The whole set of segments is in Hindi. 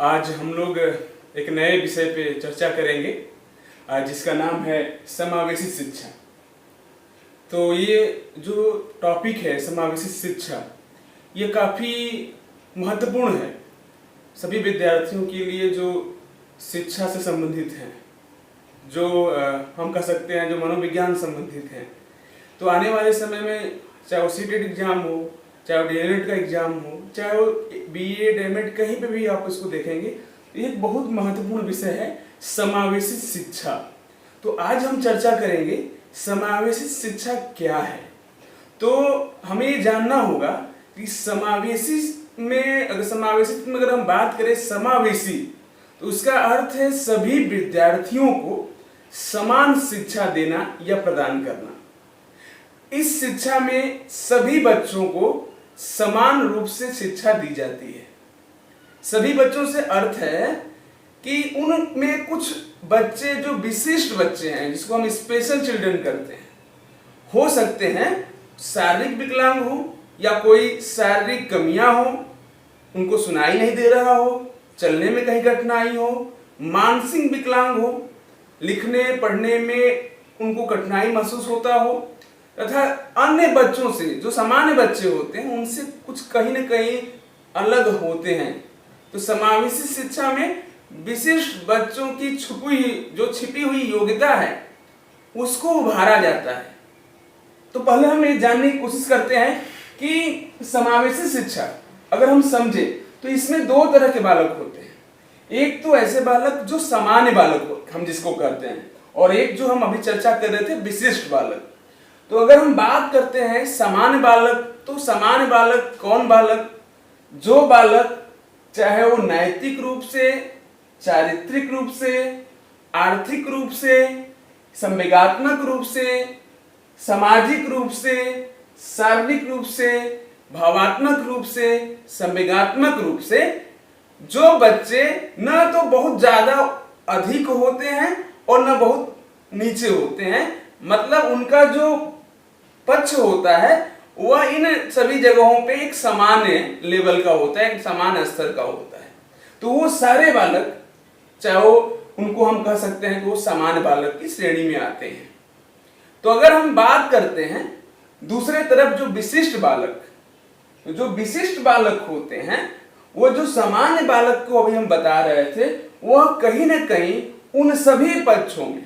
आज हम लोग एक नए विषय पे चर्चा करेंगे जिसका नाम है समावेशी शिक्षा। तो ये जो टॉपिक है समावेशी शिक्षा, ये काफ़ी महत्वपूर्ण है सभी विद्यार्थियों के लिए जो शिक्षा से संबंधित हैं, जो हम कह सकते हैं जो मनोविज्ञान संबंधित हैं। तो आने वाले समय में चाहे वो सीटेट एग्जाम हो, चाहे वो डीएलएड का एग्जाम हो, चाहे वो बीएड एमएड कहीं पे भी आप इसको देखेंगे, तो ये एक बहुत महत्वपूर्ण विषय है समावेशी शिक्षा। तो आज हम चर्चा करेंगे समावेशी शिक्षा क्या है। तो हमें ये जानना होगा कि समावेशी में अगर हम बात करें समावेशी, तो उसका अर्थ है सभी विद्यार्थियों को समान शिक्षा देना या प्रदान करना। इस शिक्षा में सभी बच्चों को समान रूप से शिक्षा दी जाती है। सभी बच्चों से अर्थ है कि उनमें कुछ बच्चे जो विशिष्ट बच्चे हैं, जिसको हम स्पेशल चिल्ड्रन करते हैं, हो सकते हैं शारीरिक विकलांग हो या कोई शारीरिक कमियां हो, उनको सुनाई नहीं दे रहा हो, चलने में कहीं कठिनाई हो, मानसिक विकलांग हो, लिखने पढ़ने में उनको कठिनाई महसूस होता हो, तथा अन्य बच्चों से जो सामान्य बच्चे होते हैं उनसे कुछ कहीं न कहीं अलग होते हैं। तो समावेशी शिक्षा में विशिष्ट बच्चों की छिपी हुई योग्यता है उसको उभारा जाता है। तो पहले हम ये जानने की कोशिश करते हैं कि समावेशी शिक्षा अगर हम समझे तो इसमें दो तरह के बालक होते हैं। एक तो ऐसे बालक जो सामान्य बालक हम जिसको कहते हैं, और एक जो हम अभी चर्चा कर रहे थे विशिष्ट बालक। तो अगर हम बात करते हैं सामान्य बालक, तो सामान्य बालक कौन बालक? जो बालक चाहे वो नैतिक रूप से, चारित्रिक रूप से, आर्थिक रूप से, संवेगात्मक रूप से, सामाजिक रूप से, शारीरिक रूप से, भावात्मक रूप से, संवेगात्मक रूप से, जो बच्चे न तो बहुत ज्यादा अधिक होते हैं और न बहुत नीचे होते हैं, मतलब उनका जो पक्ष होता है वह इन सभी जगहों पे एक सामान्य लेवल का होता है, एक समान स्तर का होता है। तो वो सारे बालक, चाहे वो उनको हम कह सकते हैं कि वो सामान्य बालक की श्रेणी में आते हैं। तो अगर हम बात करते हैं दूसरे तरफ जो विशिष्ट बालक होते हैं, वो जो सामान्य बालक को अभी हम बता रहे थे, वह कहीं ना कहीं उन सभी पक्षों में,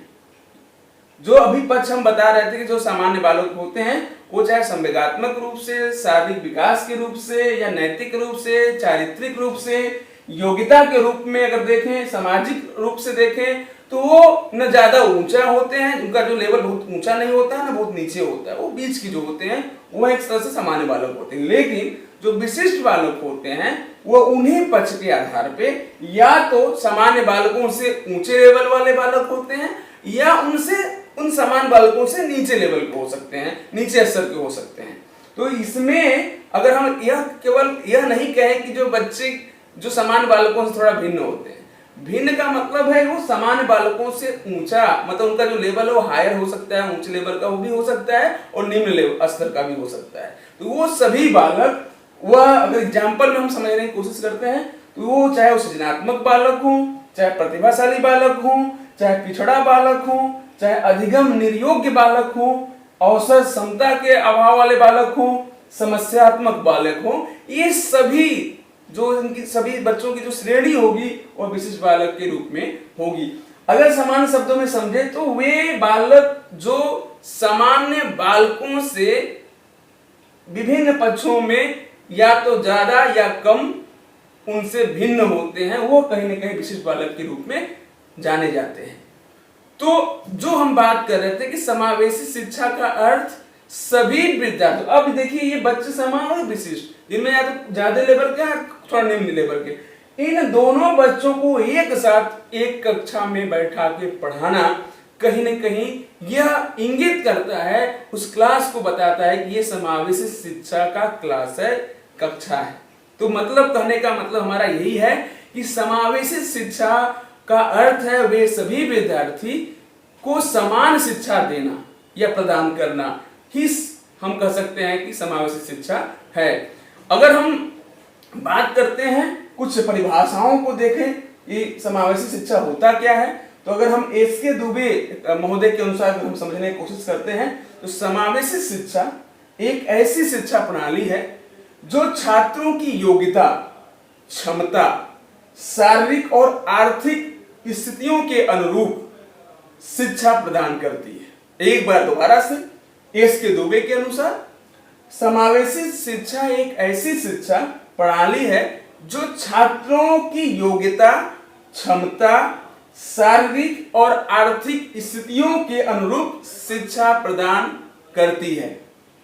जो अभी पक्ष हम बता रहे थे कि जो सामान्य बालक होते हैं वो चाहे संवेगात्मक रूप से, शारीरिक विकास के रूप से, या नैतिक रूप से, चारित्रिक रूप से, योग्यता के रूप में अगर देखें, सामाजिक रूप से देखें, तो वो न ज्यादा ऊंचा होते हैं, उनका जो लेवल बहुत ऊंचा नहीं होता है, न बहुत नीचे होता है, वो बीच की जो होते हैं वो एक तरह से सामान्य बालक होते हैं। लेकिन जो विशिष्ट बालक होते हैं वो उन्हीं पक्ष के आधार पे या तो सामान्य बालकों से ऊंचे लेवल वाले बालक होते हैं, या उन समान बालकों से नीचे लेवल के हो सकते हैं, नीचे स्तर के हो सकते हैं। तो इसमें अगर हम केवल यह नहीं कहें कि जो बच्चे जो समान बालकों से थोड़ा भिन्न होते हैं, भिन्न का मतलब है वो सामान्य बालकों से ऊंचा, मतलब उनका जो लेवल है वो हायर हो सकता है, ऊंचे लेवल का वो भी हो सकता है, और निम्न लेवल स्तर का भी हो सकता है। तो वो सभी बालक, वह अगर एग्जाम्पल में हम समझने की कोशिश करते हैं, तो वो चाहे वो सृजनात्मक बालक हो, चाहे प्रतिभाशाली बालक हो, चाहे पिछड़ा बालक हो, चाहे अधिगम निर्योग्य बालक हो, औसत क्षमता के अभाव वाले बालक हो, समस्यात्मक बालक हो, ये सभी जो इनकी सभी बच्चों की जो श्रेणी होगी वह विशिष्ट बालक के रूप में होगी। अगर सामान्य शब्दों में समझे तो वे बालक जो सामान्य बालकों से विभिन्न पक्षों में या तो ज्यादा या कम उनसे भिन्न होते हैं, वो कहीं ना कहीं विशिष्ट बालक के रूप में जाने जाते हैं। तो जो हम बात कर रहे थे कि समावेशी शिक्षा का अर्थ सभी विद्यार्थी, अब देखिए ये बच्चे समान और विशिष्ट, जिनमें या तो ज्यादा लेवल के या थोड़ा निम्न लेवल के, इन दोनों बच्चों को एक साथ एक कक्षा में बैठा के पढ़ाना कहीं न कहीं यह इंगित करता है, उस क्लास को बताता है कि ये समावेशी शिक्षा का क्लास है, कक्षा है। तो मतलब कहने का मतलब हमारा यही है कि समावेशी शिक्षा का अर्थ है वे सभी विद्यार्थी को समान शिक्षा देना या प्रदान करना ही हम कह सकते हैं कि समावेशी शिक्षा है। अगर हम बात करते हैं कुछ परिभाषाओं को देखें कि समावेशी शिक्षा होता क्या है, तो अगर हम एस.के. दुबे महोदय के अनुसार हम समझने की कोशिश करते हैं तो समावेशी शिक्षा एक ऐसी शिक्षा प्रणाली है जो छात्रों की योग्यता, क्षमता, शारीरिक और आर्थिक स्थितियों के अनुरूप शिक्षा प्रदान करती है। एक बार दोबारा से, एस.के. दुबे के अनुसार समावेशी शिक्षा एक ऐसी शिक्षा प्रणाली है जो छात्रों की योग्यता, क्षमता, शारीरिक और आर्थिक स्थितियों के अनुरूप शिक्षा प्रदान करती है।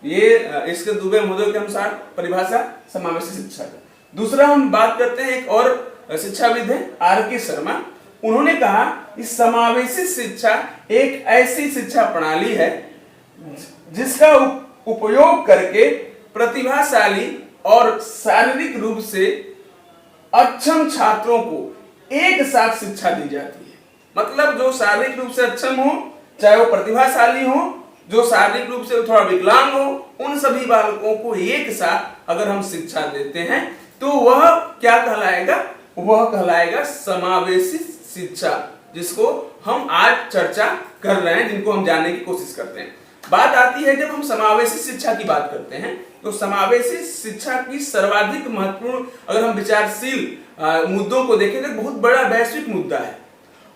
ये एस.के. दुबे महोदय के अनुसार परिभाषा समावेशी शिक्षा का। दूसरा हम बात करते हैं, एक और शिक्षाविद है आर.के. शर्मा। उन्होंने कहा कि समावेशी शिक्षा एक ऐसी शिक्षा प्रणाली है जिसका उपयोग करके प्रतिभाशाली और शारीरिक रूप से अक्षम छात्रों को एक साथ शिक्षा दी जाती है। मतलब जो शारीरिक रूप से अक्षम हो, चाहे वो प्रतिभाशाली हो, जो शारीरिक रूप से थोड़ा विकलांग हो, उन सभी बालकों को एक साथ अगर हम शिक्षा देते हैं तो वह क्या कहलाएगा? वह कहलाएगा समावेशी शिक्षा, जिसको हम आज चर्चा कर रहे हैं, जिनको हम जानने की कोशिश करते हैं। बात आती है जब हम समावेशी शिक्षा की बात करते हैं तो समावेशी शिक्षा की सर्वाधिक महत्वपूर्ण अगर हम विचारशील मुद्दों को देखें तो बहुत बड़ा वैश्विक मुद्दा है।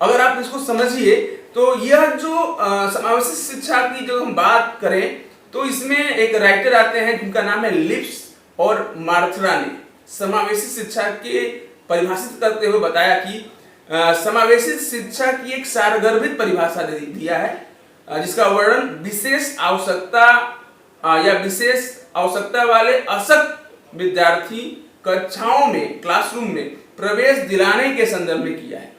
अगर आप इसको समझिए तो यह जो समावेशी शिक्षा की जो हम बात करें तो इसमें एक राइटर आते हैं जिनका नाम है लिप्स और मार्थरा ने समावेशी शिक्षा के परिभाषित करते हुए बताया कि समावेशी शिक्षा की एक सारगर्भित परिभाषा दिया है, जिसका वर्णन विशेष आवश्यकता या विशेष आवश्यकता वाले अशक्त विद्यार्थी कक्षाओं में, क्लासरूम में प्रवेश दिलाने के संदर्भ में किया है।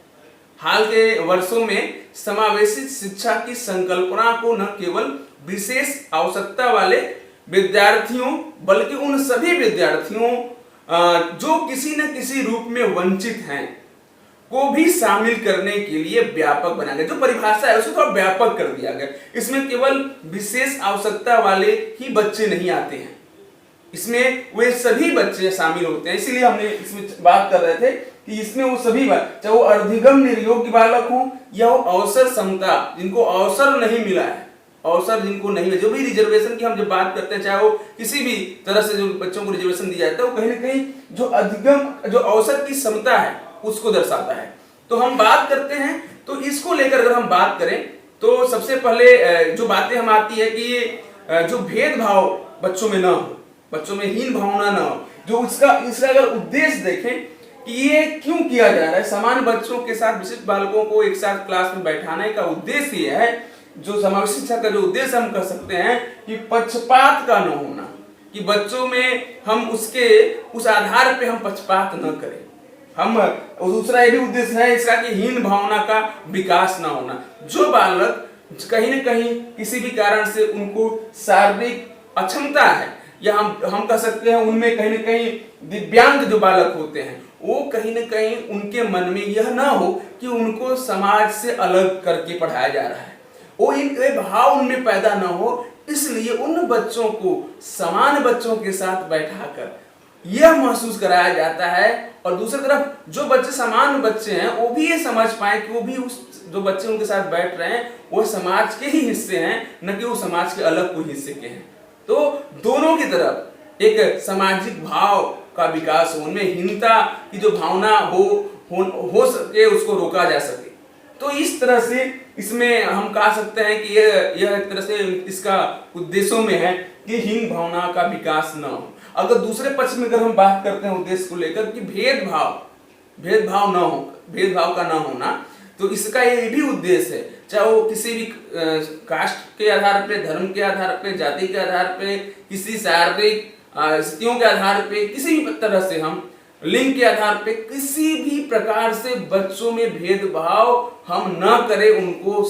हाल के वर्षों में समावेशी शिक्षा की संकल्पना को न केवल विशेष आवश्यकता वाले विद्यार्थियों बल्कि उन सभी विद्यार्थियों जो किसी न किसी रूप में वंचित हैं को भी शामिल करने के लिए व्यापक बनाया गया। जो परिभाषा है उसे थोड़ा व्यापक कर दिया गया। इसमें केवल विशेष आवश्यकता वाले ही बच्चे नहीं आते हैं, इसमें वे सभी बच्चे शामिल होते हैं। इसीलिए हमने इसमें बात कर रहे थे कि इसमें वो सभी चाहे वो अर्धिगम निर्योग्य बालक हो या वो अवसर समता, जिनको अवसर नहीं मिला है, अवसर जिनको नहीं मिला, जो भी रिजर्वेशन की हम जब बात करते हैं, चाहे वो किसी भी तरह से जो बच्चों को रिजर्वेशन दिया जाता है, वो कहीं ना कहीं जो अधिगम जो अवसर की क्षमता है उसको दर्शाता है। तो हम बात करते हैं तो इसको लेकर अगर हम बात करें तो सबसे पहले जो बातें हम आती है कि जो भेदभाव बच्चों में ना हो, बच्चों में हीन भावना ना हो, जो इसका अगर उद्देश्य देखें कि ये क्यों किया जा रहा है, समान बच्चों के साथ विशिष्ट बालकों को एक साथ क्लास में बैठाने का उद्देश्य ये है, जो समावेशी शिक्षा का जो उद्देश्य हम कह सकते हैं कि पक्षपात का न होना, कि बच्चों में हम उसके उस आधार पे हम पक्षपात न करें। हम दूसरा ये भी उद्देश्य है इसका कि हीन भावना का विकास ना होना। जो बालक कहीं न कहीं किसी भी कारण से उनको शारीरिक अक्षमता है या हम कह सकते हैं उनमें कहीं न कहीं दिव्यांग जो बालक होते हैं, वो कहीं न कहीं उनके मन में यह ना हो कि उनको समाज से अलग करके पढ़ाया जा रहा है, वो ये भाव उनमें पैदा ना हो, इसलिए उन बच्चों को समान बच्चों के साथ बैठाकर यह महसूस कराया जाता है। और दूसरी तरफ जो बच्चे समान बच्चे हैं वो भी ये समझ पाए कि वो भी उस जो बच्चे उनके साथ बैठ रहे हैं वो समाज के ही हिस्से हैं, न कि वो समाज के अलग कोई हिस्से के हैं। तो दोनों की तरफ एक सामाजिक भाव का विकास हो, उनमें हीनता की जो भावना हो सके, उसको रोका जा सके। तो इस तरह से इसमें हम कह सकते हैं कि यह एक तरह से इसका उद्देश्यों में है कि हीन भावना का विकास न हो। अगर दूसरे पक्ष में अगर हम बात करते हैं उद्देश्य को लेकर कि भेदभाव न हो, भेदभाव का न होना, तो इसका ये भी उद्देश्य है, चाहे वो किसी भी कास्ट के आधार पे, धर्म के आधार पे, जाति के आधार पे, किसी शारीरिक स्थितियों के आधार पे, किसी भी तरह से हम लिंग के आधार पे किसी भी प्रकार से बच्चों में भेदभाव हम न करें, उनको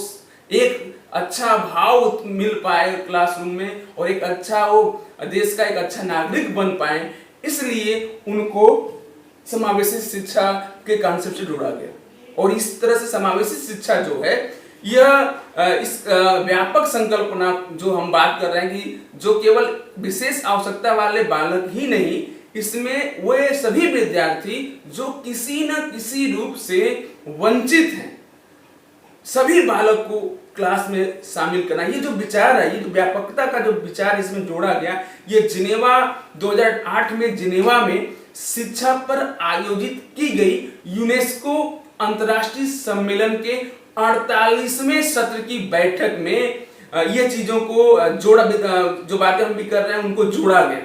एक अच्छा भाव मिल पाए क्लासरूम में और एक अच्छा वो देश का एक अच्छा नागरिक बन पाए, इसलिए उनको समावेशी शिक्षा के कॉन्सेप्ट से जोड़ा गया। और इस तरह से समावेशी शिक्षा जो है यह इस व्यापक संकल्पना जो हम बात कर रहे हैं कि जो केवल विशेष आवश्यकता वाले बालक ही नहीं, इसमें वे सभी विद्यार्थी जो किसी न किसी रूप से वंचित हैं, सभी बालक को क्लास में शामिल करना। ये जो विचार है, ये जो व्यापकता का जो विचार इसमें जोड़ा गया, ये जिनेवा 2008 में जिनेवा में शिक्षा पर आयोजित की गई यूनेस्को अंतर्राष्ट्रीय सम्मेलन के 48वें सत्र की बैठक में ये चीजों को जोड़ा, जो बातें हम भी कर रहे हैं उनको जोड़ा गया।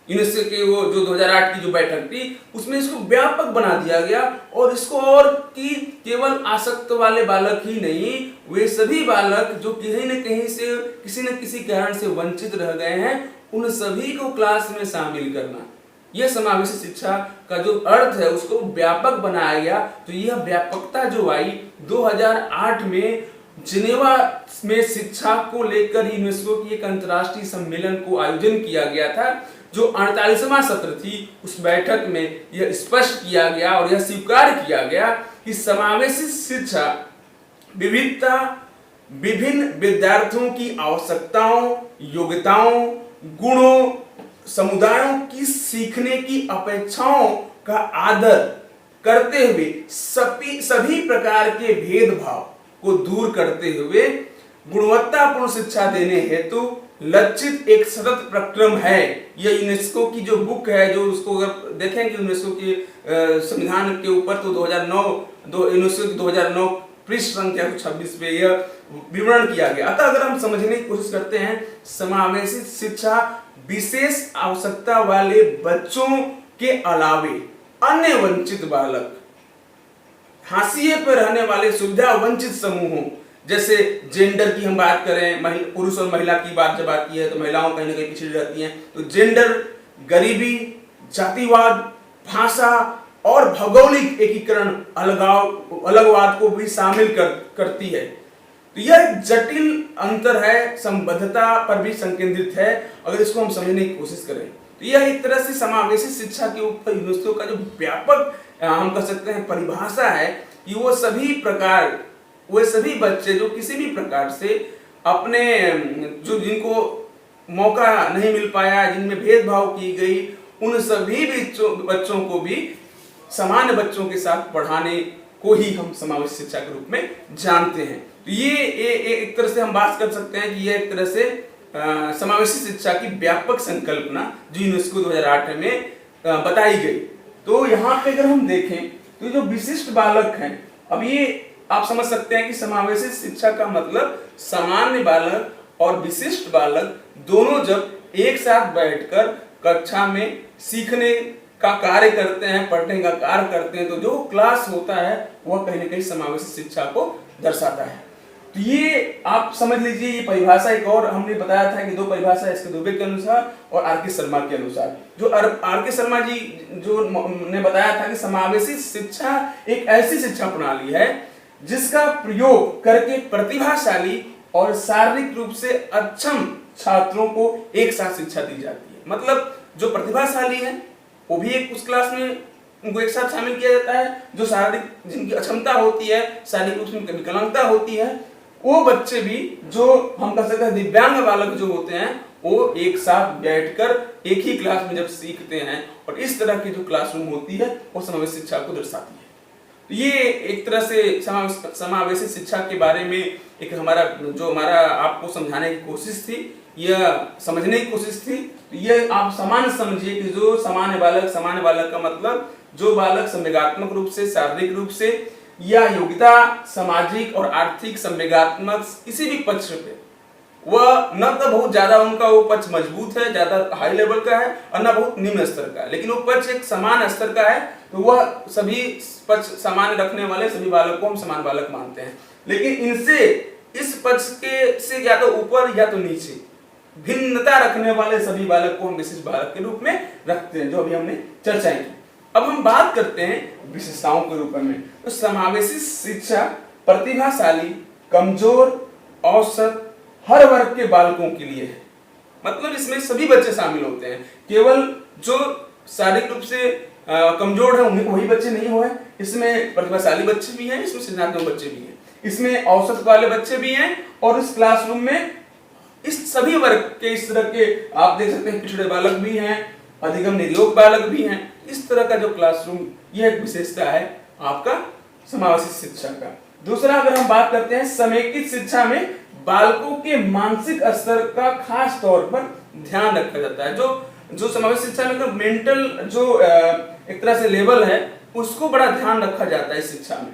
यूनेस्को के वो जो 2008 की जो बैठक थी उसमें इसको व्यापक बना दिया गया, और इसको और कि केवल आसक्त वाले बालक ही नहीं, वे सभी बालक जो कहीं न कहीं से किसी न किसी कारण से वंचित रह गए हैं, उन सभी को क्लास में शामिल करना। यह समावेशी शिक्षा का जो अर्थ है उसको व्यापक बनाया गया। तो यह व्यापकता जो आई 2008 में जिनेवा में शिक्षा को लेकर यूनेस्को की एक अंतर्राष्ट्रीय सम्मेलन को आयोजन किया गया था, जो 48वां सत्र थी। उस बैठक में यह स्पष्ट किया गया और यह स्वीकार किया गया कि समावेशी शिक्षा विविधता, विभिन्न विद्यार्थियों की आवश्यकताओं, योग्यताओं, गुणों, समुदायों की सीखने की अपेक्षाओं का आदर करते हुए सभी प्रकार के भेदभाव को दूर करते हुए गुणवत्तापूर्ण शिक्षा देने हेतु लक्षित एक सतत प्रक्रम है। यह यूनेस्को की जो बुक है, जो उसको अगर देखेंगे यूनेस्को के संविधान के ऊपर, तो 2009 पृष्ठ संख्या 26 पे यह विवरण किया गया। अतः अगर हम समझने की कोशिश करते हैं, समावेशी शिक्षा विशेष आवश्यकता वाले बच्चों के अलावे अन्य वंचित बालक, हाशिए पर रहने वाले सुविधा वंचित समूहों, जैसे जेंडर की हम बात करें, पुरुष और महिला की बात जब आती है तो महिलाओं कहीं ना कहीं पिछड़ी रहती हैं, तो जेंडर, गरीबी, जातिवाद, भाषा और भौगोलिक एकीकरण अलगवाद को भी शामिल करती है। तो यह एक जटिल अंतर है, संबद्धता पर भी संकेंद्रित है। अगर इसको हम समझने की कोशिश करें तो यह एक तरह से समावेशी शिक्षा के ऊपर यूनेस्को का जो व्यापक हम कह सकते हैं परिभाषा है कि वो सभी बच्चे जो किसी भी प्रकार से अपने जो जिनको मौका नहीं मिल पाया, जिनमें भेदभाव की गई, उन सभी बच्चों को भी सामान्य बच्चों के साथ पढ़ाने को ही हम समावेशी शिक्षा के रूप में जानते हैं। तो ये एक तरह से हम बात कर सकते हैं कि यह एक तरह से समावेशी शिक्षा की व्यापक संकल्पना जो यूनेस्को 2008 में बताई गई। तो यहाँ पे अगर हम देखें तो जो विशिष्ट बालक हैं, अब ये आप समझ सकते हैं कि समावेशी शिक्षा का मतलब सामान्य बालक और विशिष्ट बालक दोनों जब एक साथ बैठकर कक्षा में सीखने का कार्य करते हैं, पढ़ने का कार्य करते हैं, तो जो क्लास होता है वह कहीं ना कहीं समावेशी शिक्षा को दर्शाता है। तो ये आप समझ लीजिए, ये परिभाषा एक और हमने बताया था कि दो परिभाषा, इसके दुबे के अनुसार और आर के शर्मा के अनुसार। जो आर के शर्मा जी जो ने बताया था कि समावेशी शिक्षा एक ऐसी शिक्षा प्रणाली है जिसका प्रयोग करके प्रतिभाशाली और शारीरिक रूप से अक्षम छात्रों को एक साथ शिक्षा दी जाती है। मतलब जो प्रतिभाशाली है वो भी एक उस क्लास में उनको एक साथ शामिल किया जाता है, जो शारीरिक जिनकी अक्षमता होती है, शारीरिक रूप से विकलांगता होती है, वो बच्चे भी जो हम कह सकते हैं दिव्यांग बालक जो होते हैं, वो एक साथ बैठकर एक ही क्लास में जब सीखते हैं, और इस तरह की जो क्लासरूम होती है वो समावेशी शिक्षा को दर्शाती है। तो ये एक तरह से समावेशी शिक्षा के बारे में एक हमारा आपको समझाने की कोशिश थी, यह समझने की कोशिश थी। तो ये आप सामान्य समझिए कि जो सामान्य बालक का मतलब जो बालक संवेगात्मक रूप से, शारीरिक रूप से या योग्यता, सामाजिक और आर्थिक संवेगात्मक किसी भी पक्ष पे वह न तो बहुत ज्यादा उनका वो पक्ष मजबूत है, ज्यादा हाई लेवल का है, और न बहुत निम्न स्तर का है, लेकिन वो पक्ष एक समान स्तर का है, तो वह सभी पक्ष सामान्य रखने वाले सभी बालक को हम समान बालक मानते हैं। लेकिन इनसे इस पक्ष के से या तो ऊपर या तो नीचे भिन्नता रखने वाले सभी बालक को हम विशिष्ट बालक के रूप में रखते हैं, जो अभी हमने चर्चाएं की। अब हम बात करते हैं विशेषताओं के रूप में। तो समावेशी शिक्षा प्रतिभाशाली, कमजोर, औसत हर वर्ग के बालकों के लिए है। मतलब इसमें सभी बच्चे शामिल होते हैं, केवल जो शारीरिक रूप से कमजोर है वही बच्चे नहीं हुए, इसमें प्रतिभाशाली बच्चे भी हैं, इसमें सृजनात्मक बच्चे भी हैं, इसमें औसत वाले बच्चे भी हैं, और इस क्लासरूम में इस सभी वर्ग के इस तरह के आप देख सकते हैं पिछड़े बालक भी हैं, अधिगम निरयोग बालक भी हैं। इस तरह का जो क्लासरूम, यह एक विशेषता है आपका समावेशित शिक्षा का। दूसरा, अगर हम बात करते हैं समेकित शिक्षा में बालकों के मानसिक स्तर का खास तौर पर ध्यान रखा जाता है। जो समावेशित शिक्षा में मेंटल जो एक तरह से लेवल है, उसको बड़ा ध्यान रखा जाता है इस शिक्षा में।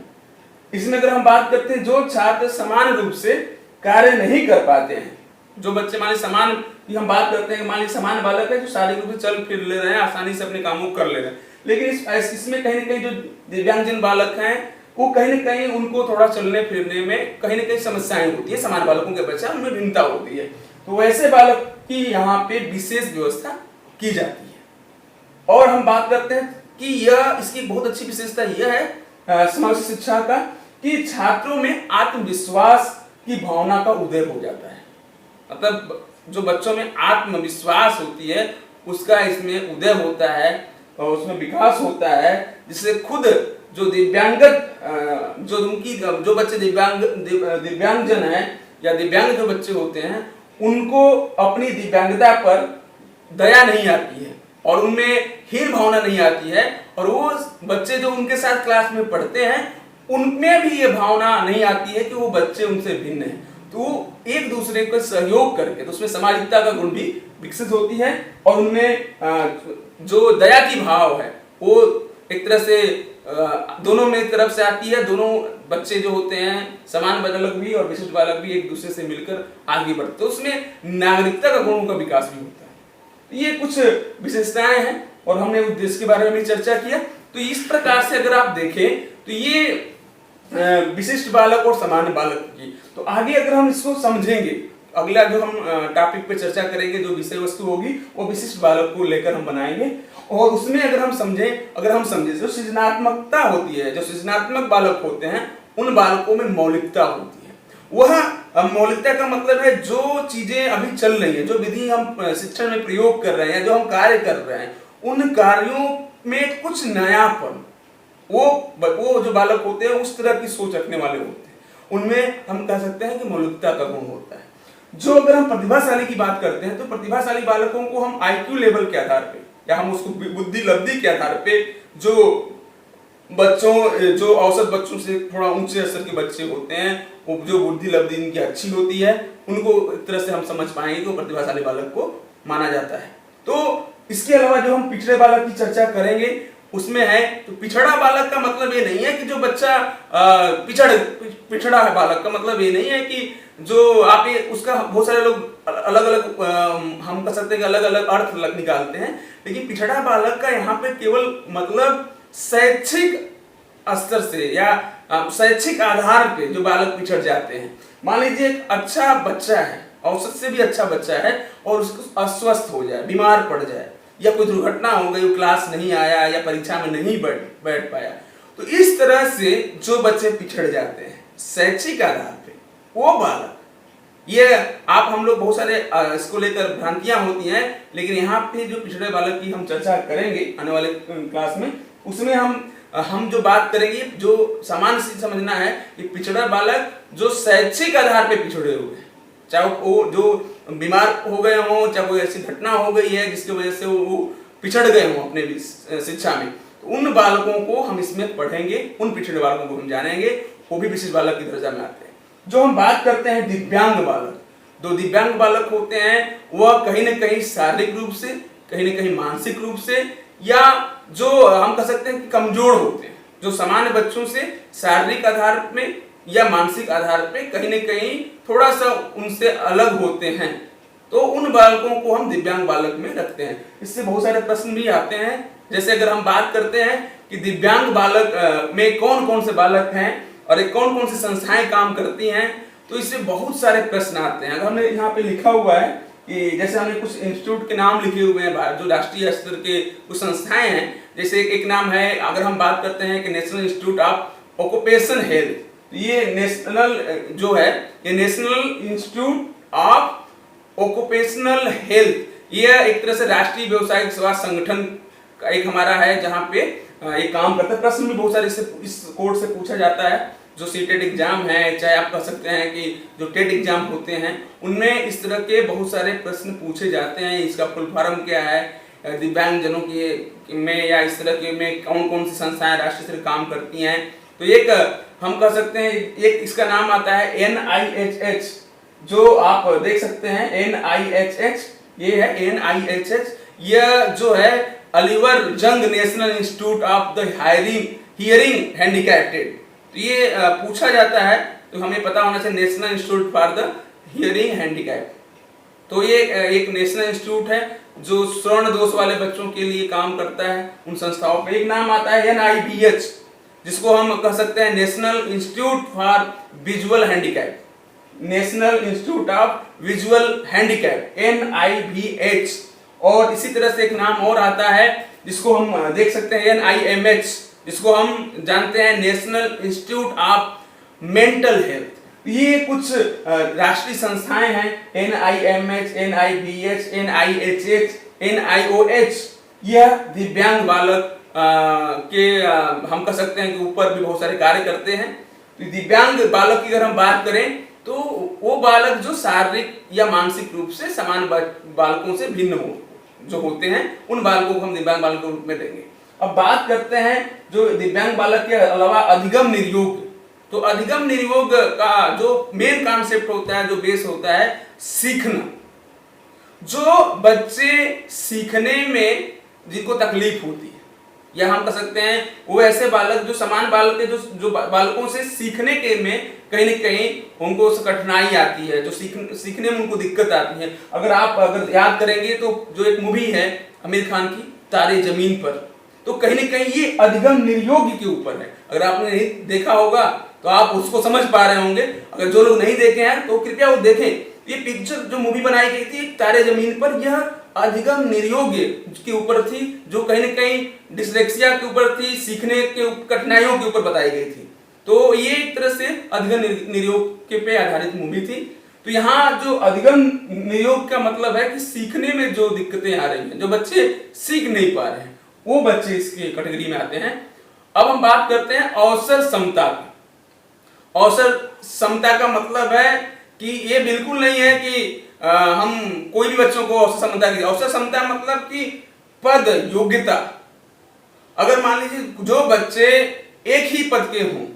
इसमें अगर हम बात करते हैं जो छात्र समान रूप से कार्य नहीं कर पाते हैं, जो बच्चे मान लीजिए समान की हम बात करते हैं, मान लीजिए समान बालक है जो शारीरिक रूप से चल फिर ले रहे हैं, आसानी से अपने कामों को कर ले रहे हैं, लेकिन इसमें कहीं न कहीं जो दिव्यांगजन बालक हैं वो कहीं न कहीं उनको थोड़ा चलने फिरने में कहीं न कहीं समस्याएं होती है, समान बालकों के बच्चा उनमें भिन्नता होती है। तो वैसे बालक की यहाँ पे विशेष व्यवस्था की जाती है। और हम बात करते हैं कि यह इसकी बहुत अच्छी विशेषता यह है समावेशी शिक्षा का कि छात्रों में आत्मविश्वास की भावना का उदय हो जाता है। मतलब जो बच्चों में आत्मविश्वास होती है उसका इसमें उदय होता है और उसमें विकास होता है, जिससे खुद जो दिव्यांगत जो बच्चे दिव्यांगजन हैं या दिव्यांग जो बच्चे होते हैं, उनको अपनी दिव्यांगता पर दया नहीं आती है और उनमें हीन भावना नहीं आती है, और वो बच्चे जो उनके साथ क्लास में पढ़ते हैं उनमें भी ये भावना नहीं आती है कि वो बच्चे उनसे भिन्न हैं। तो एक दूसरे को सहयोग करके तो उसमें सामाजिकता का गुण भी विकसित होती है और उनमें जो दया की भाव है वो एक तरह से दोनों में तरफ से आती है। दोनों बच्चे जो होते हैं, समान बालक भी और विशिष्ट बालक भी, एक दूसरे से मिलकर आगे बढ़ते, तो उसमें नागरिकता का गुणों का विकास भी होता है। ये कुछ विशेषताएं हैं और हमने उद्देश्य के बारे में भी चर्चा किया। तो इस प्रकार से अगर आप देखें तो ये विशिष्ट बालक और सामान्य बालक की, तो आगे अगर हम इसको समझेंगे, अगला जो हम टॉपिक पे चर्चा करेंगे, जो विषय वस्तु होगी वो विशिष्ट बालक को लेकर हम बनाएंगे। और उसमें अगर हम समझें जो सृजनात्मकता होती है, जो सृजनात्मक बालक होते हैं, उन बालकों में मौलिकता होती है। वह मौलिकता का मतलब है जो चीजें अभी चल रही है, जो विधि हम शिक्षण में प्रयोग कर रहे हैं, जो हम कार्य कर रहे हैं, उन कार्यों में कुछ नयापन, वो जो बालक होते हैं उस तरह की सोच रखने वाले होते हैं, उनमें हम कह सकते हैं कि मौलिकता का गुण होता है। जो अगर हम प्रतिभाशाली की बात करते हैं तो प्रतिभाशाली बालकों को हम आईक्यू लेवल के आधार पे या हम उसको बुद्धि लब्धि के आधार पे जो औसत बच्चों से थोड़ा ऊंचे स्तर के बच्चे होते हैं, वो जो बुद्धि लब्धि इनकी अच्छी होती है, उनको एक तरह से हम समझ पाएंगे कि वो प्रतिभाशाली बालक को माना जाता है। तो इसके अलावा जो हम पिछड़े बालक की चर्चा करेंगे उसमें है, तो पिछड़ा बालक का मतलब ये नहीं है कि जो बच्चा पिछड़ा है, बालक का मतलब ये नहीं है कि जो आप ये उसका बहुत सारे लोग अलग अलग हम कह सकते हैं कि अलग अलग अर्थ निकालते हैं, लेकिन पिछड़ा बालक का यहाँ पे केवल मतलब शैक्षिक स्तर से या शैक्षिक आधार पे जो बालक पिछड़ जाते हैं। मान लीजिए एक अच्छा बच्चा है, औसत से भी अच्छा बच्चा है, और उसको अस्वस्थ हो जाए, बीमार पड़ जाए, या कोई दुर्घटना हो गई, वो क्लास नहीं आया या परीक्षा में नहीं बैठ पाया, तो इस तरह से जो बच्चे पिछड़ जाते हैं शैक्षिक आधार पे, वो बालक, ये आप हम लोग बहुत सारे इसको लेकर भ्रांतियां होती हैं, लेकिन यहाँ पे जो पिछड़े बालक की हम चर्चा करेंगे आने वाले क्लास में, उसमें हम जो बात करेंगे, जो सामान्य से समझना है कि पिछड़ा बालक जो शैक्षिक आधार पे पिछड़े हुए हैं, चाहे वो जो बीमार हो गए हों, चाहे कोई ऐसी घटना हो गई है जिसकी वजह से वो पिछड़ गए हों अपने शिक्षा में, तो उन बालकों को हम इसमें पढ़ेंगे, उन पिछड़े बालकों को हम जानेंगे, वो भी विशिष्ट बालक की दर्जा में आते हैं। जो हम बात करते हैं दिव्यांग बालक, जो दिव्यांग बालक होते हैं वह कहीं न कहीं शारीरिक रूप से, कहीं न कहीं मानसिक रूप से, या जो हम कह सकते हैं कि कमजोर होते हैं, जो सामान्य बच्चों से शारीरिक आधार में या मानसिक आधार पे कहीं न कहीं थोड़ा सा उनसे अलग होते हैं, तो उन बालकों को हम दिव्यांग बालक में रखते हैं। इससे बहुत सारे प्रश्न भी आते हैं, जैसे अगर हम बात करते हैं कि दिव्यांग बालक में कौन कौन से बालक हैं और कौन कौन सी संस्थाएं काम करती हैं, तो इससे बहुत सारे प्रश्न आते हैं। अगर हमने यहाँ पे लिखा हुआ है कि जैसे हमने कुछ इंस्टीट्यूट के नाम लिखे हुए हैं जो राष्ट्रीय स्तर के कुछ संस्थाएं हैं, जैसे एक नाम है, अगर हम बात करते हैं कि national institute of occupation health, ये नेशनल जो है, ये national institute of occupational health, ये एक तरह से राष्ट्रीय व्यावसायिक स्वास्थ्य संगठन का एक हमारा है जहाँ पे ये काम करता है। प्रश्न भी बहुत सारे इस कोड से पूछा जाता है, जो सीटेट एग्जाम है, चाहे आप कह सकते हैं कि जो टेट एग्जाम होते हैं, उनमें इस तरह के बहुत सारे प्रश्न पूछे जाते हैं। इसका फुल फॉर्म क्या है, दिव्यांग जनों के में या इस तरह के में कौन कौन सी संस्थाएं राष्ट्रीय स्तर काम करती हैं। तो एक हम कह सकते हैं, एक इसका नाम आता है NIHH, जो आप देख सकते हैं NIHH, ये है NIHH। यह जो है अलीवर जंग national institute of the hearing handicapped. तो ये पूछा जाता है तो हमें पता होना चाहिए national institute for the hearing handicap. तो ये एक नेशनल इंस्टीट्यूट है जो श्रवण दोष वाले बच्चों के लिए काम करता है उन संस्थाओं पे। एक नाम आता है NIVH, जिसको हम कह सकते हैं national institute for visual handicap, national institute of visual handicap NIVH। और इसी तरह से एक नाम और आता है जिसको हम देख सकते हैं NIMH, जिसको हम जानते हैं national institute of mental health. ये कुछ राष्ट्रीय संस्थाएं हैं NIMH, NIVH, NIHH, NIOH। यह दिव्यांग बालक के हम कह सकते हैं कि ऊपर भी बहुत सारे कार्य करते हैं। तो दिव्यांग बालक की अगर हम बात करें तो वो बालक जो शारीरिक या मानसिक रूप से समान बालकों से भिन्न जो होते हैं, उन बालकों को हम दिव्यांग बालक के रूप में देंगे। अब बात करते हैं जो दिव्यांग बालक के अलावा अधिगम निर्योग। तो अधिगम निर्योग का जो मेन कॉन्सेप्ट होता है, जो बेस होता है, सीखना। जो बच्चे सीखने में जिनको तकलीफ होती है, या हम कह सकते हैं वो ऐसे बालक जो समान बालक के जो बालकों से सीखने के में कहीं न कहीं उनको कठिनाई आती है, जो सीखने में उनको दिक्कत आती है। अगर याद करेंगे तो जो एक मूवी है आमिर खान की, तारे जमीन पर, तो कहीं न कहीं ये अधिगम निर्योग के ऊपर है। अगर आपने नहीं देखा होगा तो आप उसको समझ पा रहे होंगे। अगर जो लोग नहीं देखे हैं तो कृपया वो देखें। ये पिक्चर जो मूवी बनाई गई थी तारे जमीन पर, यह अधिगम निर्योग के ऊपर थी, जो कहीं न कहीं डिसलेक्सिया के ऊपर थी, सीखने के कठिनाइयों के ऊपर बताई गई थी। तो ये एक तरह से अधिगम निर्योग के पे आधारित मूवी थी। तो यहाँ जो अधिगम निर्योग का मतलब है कि सीखने में जो दिक्कतें आ रही हैं, जो बच्चे सीख नहीं पा रहे हैं, वो बच्चे इसके कैटेगरी में आते हैं। अब हम बात करते हैं अवसर समता की। अवसर समता का मतलब है कि ये बिल्कुल नहीं है कि हम कोई भी बच्चों को अवसर समता की। अवसर समता मतलब कि पद योग्यता। अगर मान लीजिए जो बच्चे एक ही पद के हों,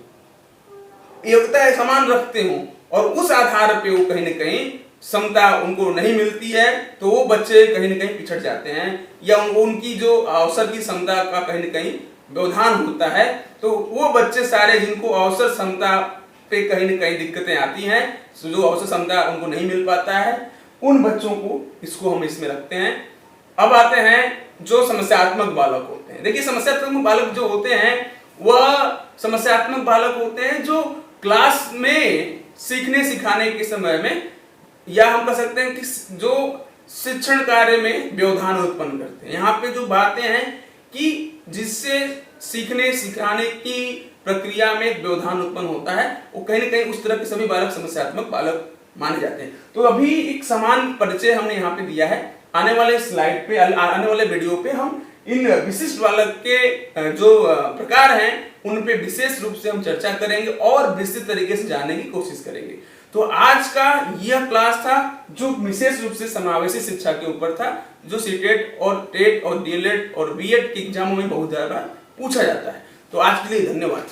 योग्यता समान रखते हों, और उस आधार पे वो कहीं न कहीं समता उनको नहीं मिलती है, तो वो बच्चे कहीं न कहीं पिछड़ जाते हैं, या उनकी जो अवसर की समता का कहीं न कहीं व्यवधान होता है। तो वो बच्चे सारे जिनको अवसर समता पे कहीं न कहीं दिक्कतें आती हैं, जो अवसर समता उनको नहीं मिल पाता है, उन बच्चों को इसको हम इसमें रखते हैं। अब आते हैं जो समस्यात्मक बालक होते हैं। देखिए, समस्यात्मक बालक जो होते हैं वह समस्यात्मक बालक होते हैं जो क्लास में सीखने सिखाने के समय में, या हम कह सकते हैं कि जो शिक्षण कार्य में व्यवधान उत्पन्न करते हैं। यहाँ पे जो बातें हैं कि जिससे सीखने सिखाने की प्रक्रिया में व्यवधान उत्पन्न होता है, वो कहीं न कहीं उस तरह के सभी बालक समस्यात्मक बालक माने जाते हैं। तो अभी एक समान परिचय हमने यहाँ पे दिया है। आने वाले स्लाइड पे, आने वाले वीडियो पे हम इन विशिष्ट बालक के जो प्रकार हैं उन पे विशेष रूप से हम चर्चा करेंगे और विस्तृत तरीके से जानने की कोशिश करेंगे। तो आज का यह क्लास था जो विशेष रूप से समावेशी शिक्षा के ऊपर था, जो सीटेट और टेट और डीएलएड और बीएड के एग्जामों में बहुत ज्यादा पूछा जाता है। तो आज के लिए धन्यवाद।